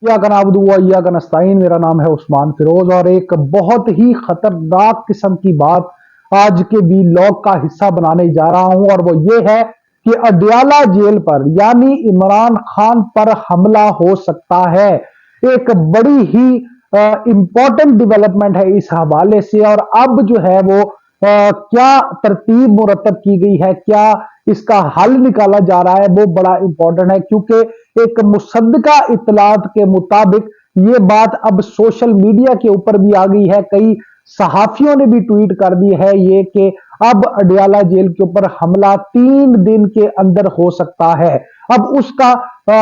इय्याका नअबुदु व इय्याका नस्तईन। मेरा नाम है उस्मान फिरोज और एक बहुत ही खतरनाक किस्म की बात आज के व्लॉग का हिस्सा बनाने जा रहा हूं और वो ये है कि अडयाला जेल पर यानी इमरान खान पर हमला हो सकता है। एक बड़ी ही इंपॉर्टेंट डेवलपमेंट है इस हवाले से और अब जो है वो क्या तरतीब मुरतब की गई है, क्या इसका हल निकाला जा रहा है, वो बड़ा इंपॉर्टेंट है क्योंकि एक मुसद्दका इतलात के मुताबिक ये बात अब सोशल मीडिया के ऊपर भी आ गई है। कई सहाफियों ने भी ट्वीट कर दी है ये कि अब अडयाला जेल के ऊपर हमला 3 दिन के अंदर हो सकता है। अब उसका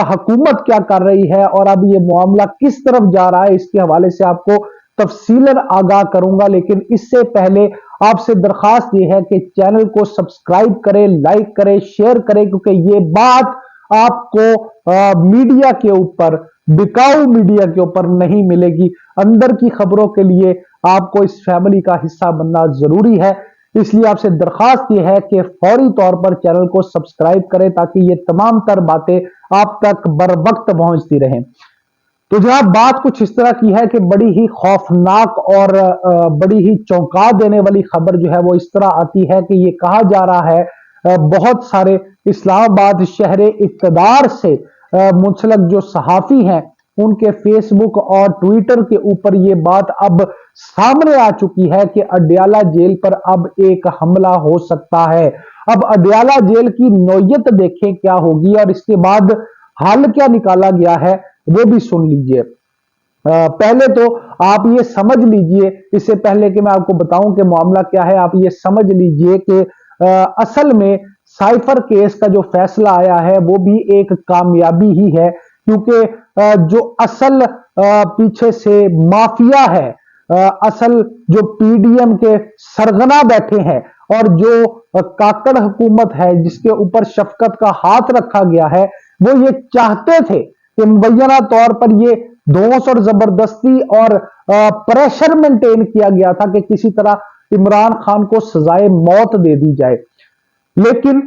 हुकूमत क्या कर रही है और अब ये मामला किस तरफ जा रहा है, इसके हवाले से आपको तफसीलन आगाह करूंगा। लेकिन इससे पहले आपसे दरखास्त ये है कि चैनल को सब्सक्राइब करें, लाइक करें, शेयर करें, क्योंकि ये बात आपको मीडिया के ऊपर, बिकाऊ मीडिया के ऊपर नहीं मिलेगी। अंदर की खबरों के लिए आपको इस फैमिली का हिस्सा बनना जरूरी है। इसलिए आपसे दरखास्त यह है कि फौरी तौर पर चैनल को सब्सक्राइब करें ताकि ये तमाम तर बातें आप तक बर वक्त पहुंचती रहें। तो जनाब, बात कुछ इस तरह की है कि बड़ी ही खौफनाक और बड़ी ही चौंका देने वाली खबर जो है वो इस तरह आती है कि ये कहा जा रहा है बहुत सारे इस्लामाबाद शहर इक़्तिदार से मुंसलिक जो सहाफी हैं उनके फेसबुक और ट्विटर के ऊपर ये बात अब सामने आ चुकी है कि अडयाला जेल पर अब एक हमला हो सकता है। अब अडयाला जेल की नौयत देखें क्या होगी और इसके बाद हल क्या निकाला गया है वो भी सुन लीजिए। पहले तो आप ये समझ लीजिए, इससे पहले कि मैं आपको बताऊं कि मामला क्या है, आप ये समझ लीजिए कि असल में साइफर केस का जो फैसला आया है वो भी एक कामयाबी ही है, क्योंकि जो असल पीछे से माफिया है, असल जो पीडीएम के सरगना बैठे हैं और जो काकड़ हुकूमत है जिसके ऊपर शफकत का हाथ रखा गया है, वो ये चाहते थे कि मुबैना तौर पर ये दोष और जबरदस्ती और प्रेशर मेंटेन किया गया था कि किसी तरह इमरान खान को सजाए मौत दे दी जाए। लेकिन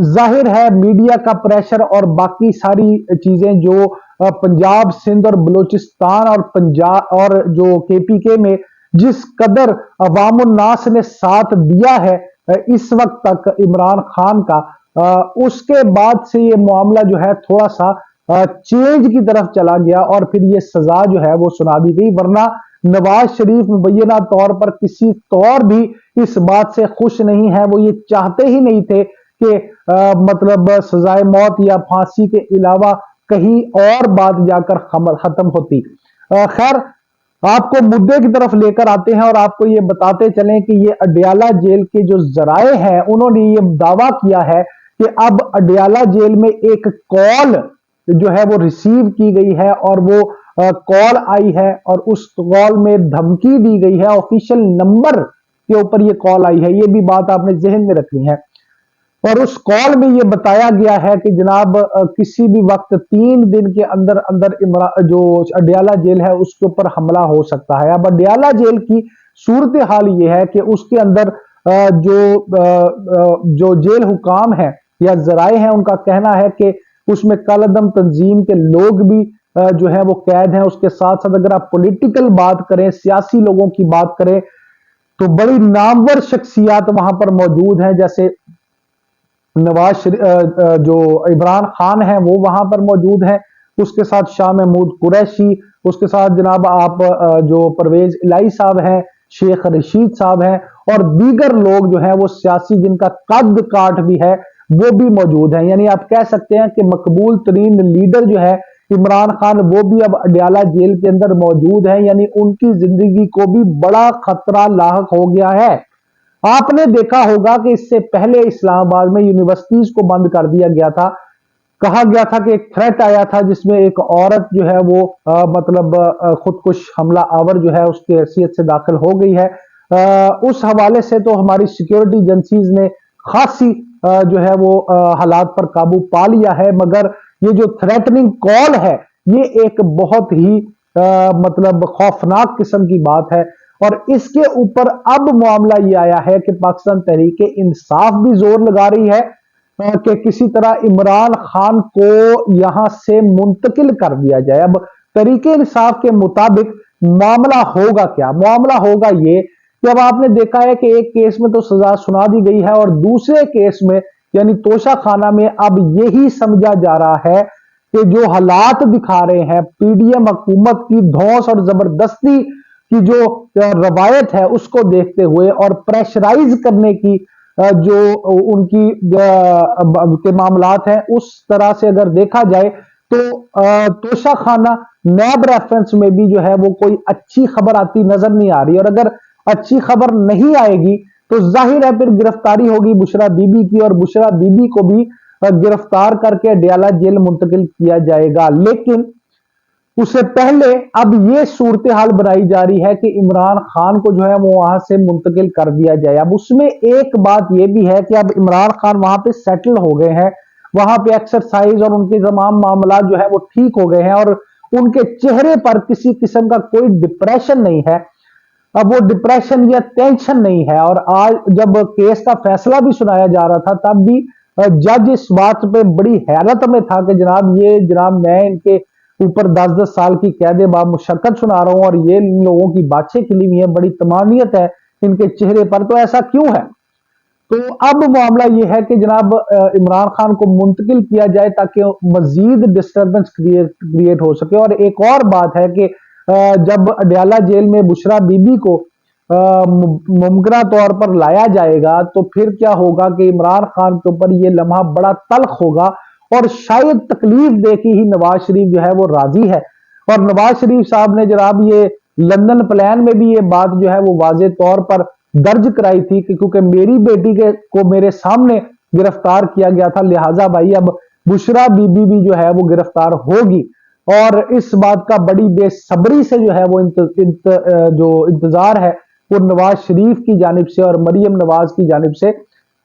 जाहिर है मीडिया का प्रेशर और बाकी सारी चीजें जो पंजाब, सिंध और बलूचिस्तान और पंजाब और जो केपीके में जिस कदर अवामुन्नास ने साथ दिया है इस वक्त तक इमरान खान का, उसके बाद से ये मामला जो है थोड़ा सा चेंज की तरफ चला गया और फिर ये सजा जो है वो सुना दी गई। वरना नवाज शरीफ मुबैना तौर पर किसी तौर भी इस बात से खुश नहीं है, वो ये चाहते ही नहीं थे कि मतलब सजाए मौत या फांसी के अलावा कहीं और बात जाकर खत्म होती। खैर, आपको मुद्दे की तरफ लेकर आते हैं और आपको ये बताते चलें कि ये अडयाला जेल के जो जराए हैं उन्होंने ये दावा किया है कि अब अडयाला जेल में एक कॉल जो है वो रिसीव की गई है और वो कॉल आई है और उस कॉल में धमकी दी गई है, ऑफिशियल नंबर के ऊपर ये कॉल आई है। ये भी बात आपने जहन में रखनी है। और उस कॉल में ये बताया गया है कि जनाब किसी भी वक्त 3 दिन के अंदर अंदर जो अडयाला जेल है उसके ऊपर हमला हो सकता है। अब अडयाला जेल की सूरत हाल ये है कि उसके अंदर जो जेल हुकाम है या जराए हैं उनका कहना है कि उसमें कालदम तंजीम के लोग भी जो है वो कैद हैं। उसके साथ साथ अगर आप पॉलिटिकल बात करें, सियासी लोगों की बात करें, तो बड़ी नामवर शख्सियात वहां पर मौजूद हैं, जैसे नवाज जो इमरान खान है वो वहां पर मौजूद है, उसके साथ शाह महमूद कुरैशी, उसके साथ जनाब आप जो परवेज इलाही साहब हैं, शेख रशीद साहब हैं और दीगर लोग जो है वो सियासी जिनका कद काठ भी है वो भी मौजूद है। यानी आप कह सकते हैं कि मकबूल तरीन लीडर जो है इमरान खान वो भी अब अडयाला जेल के अंदर मौजूद है। यानी उनकी जिंदगी को भी बड़ा खतरा लाहक हो गया है। आपने देखा होगा कि इससे पहले इस्लामाबाद में यूनिवर्सिटीज को बंद कर दिया गया था। कहा गया था कि एक थ्रेट आया था जिसमें एक औरत जो है वो मतलब खुदकुश हमला आवर जो है उसकी हैसियत से दाखिल हो गई है। उस हवाले से तो हमारी सिक्योरिटी एजेंसीज ने खासी जो है वो हालात पर काबू पा लिया है, मगर ये जो थ्रेटनिंग कॉल है ये एक बहुत ही मतलब खौफनाक किस्म की बात है। और इसके ऊपर अब मामला ये आया है कि पाकिस्तान तहरीक इंसाफ भी जोर लगा रही है कि किसी तरह इमरान खान को यहां से मुंतकिल कर दिया जाए। अब तरीके इंसाफ के मुताबिक मामला होगा क्या? मामला होगा ये कि अब आपने देखा है कि एक केस में तो सजा सुना दी गई है और दूसरे केस में यानी तोशा खाना में अब यही समझा जा रहा है कि जो हालात दिखा रहे हैं पीडीएम हुकूमत की धौंस और जबरदस्ती की जो रवायत है उसको देखते हुए और प्रेशराइज करने की जो उनकी के मामलात हैं उस तरह से अगर देखा जाए तो तोशा खाना नैब रेफरेंस में भी जो है वो कोई अच्छी खबर आती नजर नहीं आ रही। और अगर अच्छी खबर नहीं आएगी तो जाहिर है फिर गिरफ्तारी होगी बुशरा बीबी की और बुशरा बीबी को भी गिरफ्तार करके अडयाला जेल मुंतकिल किया जाएगा। लेकिन उससे पहले अब ये सूरत हाल बनाई जा रही है कि इमरान खान को जो है वो वहां से मुंतकिल कर दिया जाए। अब उसमें एक बात यह भी है कि अब इमरान खान वहां पे सेटल हो गए हैं, वहां पे एक्सरसाइज और उनके तमाम मामला जो है वो ठीक हो गए हैं और उनके चेहरे पर किसी किस्म का कोई डिप्रेशन नहीं है। अब वो डिप्रेशन या टेंशन नहीं है। और आज जब केस का फैसला भी सुनाया जा रहा था तब भी जज इस बात पे बड़ी हैरत में था कि जनाब मैं इनके ऊपर 10-10 साल की कैद बामुशक्कत सुना रहा हूं और ये इन लोगों की बातें खिली हुई है, बड़ी तमानियत है इनके चेहरे पर, तो ऐसा क्यों है? तो अब मामला यह है कि जनाब इमरान खान को मुंतकिल किया जाए ताकि मजीद डिस्टर्बेंस क्रिएट हो सके। और एक और बात है कि जब अडयाला जेल में बुशरा बीबी को मुमकिन तौर पर लाया जाएगा तो फिर क्या होगा कि इमरान खान के ऊपर यह लम्हा बड़ा तल्ख होगा और शायद तकलीफ देके ही नवाज शरीफ जो है वो राजी है। और नवाज शरीफ साहब ने जनाब ये लंदन प्लान में भी ये बात जो है वो वाजे तौर पर दर्ज कराई थी कि क्योंकि मेरी बेटी को मेरे सामने गिरफ्तार किया गया था, लिहाजा भाई अब बुशरा बीबी भी जो है वो गिरफ्तार होगी। और इस बात का बड़ी बेसब्री से जो है वो जो इंतजार है वो नवाज शरीफ की जानिब से और मरियम नवाज की जानिब से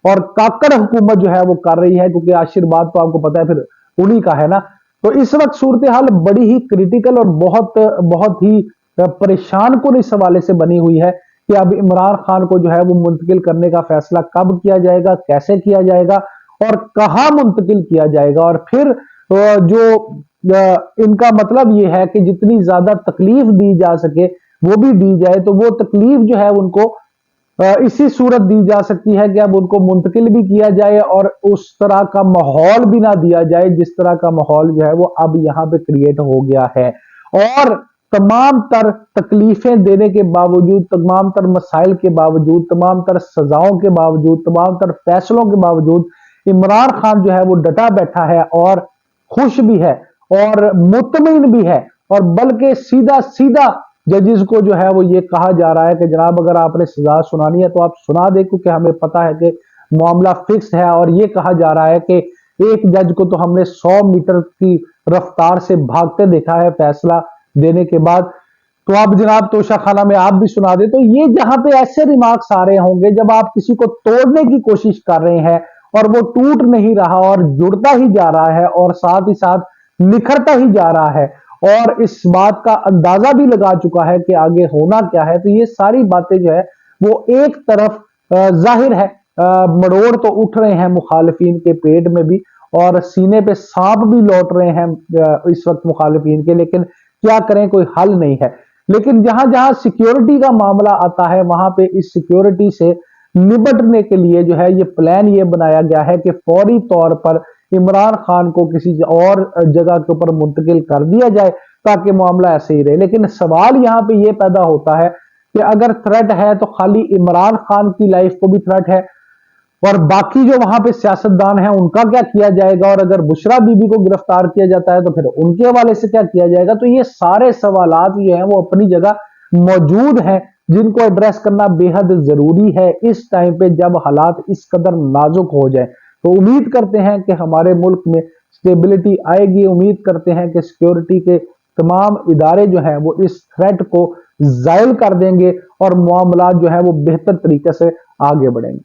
और काकड़ हुकूमत जो है वो कर रही है, क्योंकि आशीर्वाद तो आपको पता है फिर उन्हीं का है ना। तो इस वक्त सूरत हाल बड़ी ही क्रिटिकल और बहुत बहुत ही परेशान कुन इस हवाले से बनी हुई है कि अब इमरान खान को जो है वो मुंतकिल करने का फैसला कब किया जाएगा, कैसे किया जाएगा और कहां मुंतकिल किया जाएगा। और फिर जो इनका मतलब ये है कि जितनी ज्यादा तकलीफ दी जा सके वो भी दी जाए, तो वो तकलीफ जो है उनको इसी सूरत दी जा सकती है कि अब उनको मुंतकिल भी किया जाए और उस तरह का माहौल भी ना दिया जाए जिस तरह का माहौल जो है वो अब यहां पे क्रिएट हो गया है। और तमाम तर तकलीफें देने के बावजूद, तमाम तर मसाइल के बावजूद, तमाम तर सजाओं के बावजूद, तमाम तर फैसलों के बावजूद इमरान खान जो है वो डटा बैठा है और खुश भी है और मुतमईन भी है। और बल्कि सीधा सीधा जजेस को जो है वो ये कहा जा रहा है कि जनाब अगर आपने सजा सुनानी है तो आप सुना दे, क्योंकि हमें पता है कि मामला फिक्स है। और ये कहा जा रहा है कि एक जज को तो हमने 100 मीटर की रफ्तार से भागते देखा है फैसला देने के बाद। तो अब जनाब तोशा खाना में आप भी सुना दे। तो ये जहां पे ऐसे रिमार्क्स आ रहे होंगे जब आप किसी को तोड़ने की कोशिश कर रहे हैं और वो टूट नहीं रहा और जुड़ता ही जा रहा है और साथ ही साथ निखरता ही जा रहा है और इस बात का अंदाजा भी लगा चुका है कि आगे होना क्या है, तो ये सारी बातें जो है वो एक तरफ जाहिर है मरोड़ तो उठ रहे हैं मुखालिफिन के पेट में भी और सीने पे सांप भी लौट रहे हैं इस वक्त मुखालिफिन के, लेकिन क्या करें, कोई हल नहीं है। लेकिन जहां जहां सिक्योरिटी का मामला आता है वहां पे इस सिक्योरिटी से निपटने के लिए जो है ये प्लान ये बनाया गया है कि फौरी तौर पर इमरान खान को किसी और जगह के ऊपर मुंतकिल कर दिया जाए ताकि मामला ऐसे ही रहे। लेकिन सवाल यहां पे ये पैदा होता है कि अगर थ्रेट है तो खाली इमरान खान की लाइफ को भी थ्रेट है और बाकी जो वहां पे सियासतदान है उनका क्या किया जाएगा, और अगर बुशरा बीबी को गिरफ्तार किया जाता है तो फिर उनके हवाले से क्या किया जाएगा। तो ये सारे सवालात जो हैं वो अपनी जगह मौजूद हैं जिनको एड्रेस करना बेहद जरूरी है इस टाइम पे जब हालात इस कदर नाजुक हो जाए। तो उम्मीद करते हैं कि हमारे मुल्क में स्टेबिलिटी आएगी, उम्मीद करते हैं कि सिक्योरिटी के तमाम इदारे जो हैं वो इस थ्रेट को जायल कर देंगे और मामला जो है वो बेहतर तरीके से आगे बढ़ेंगे।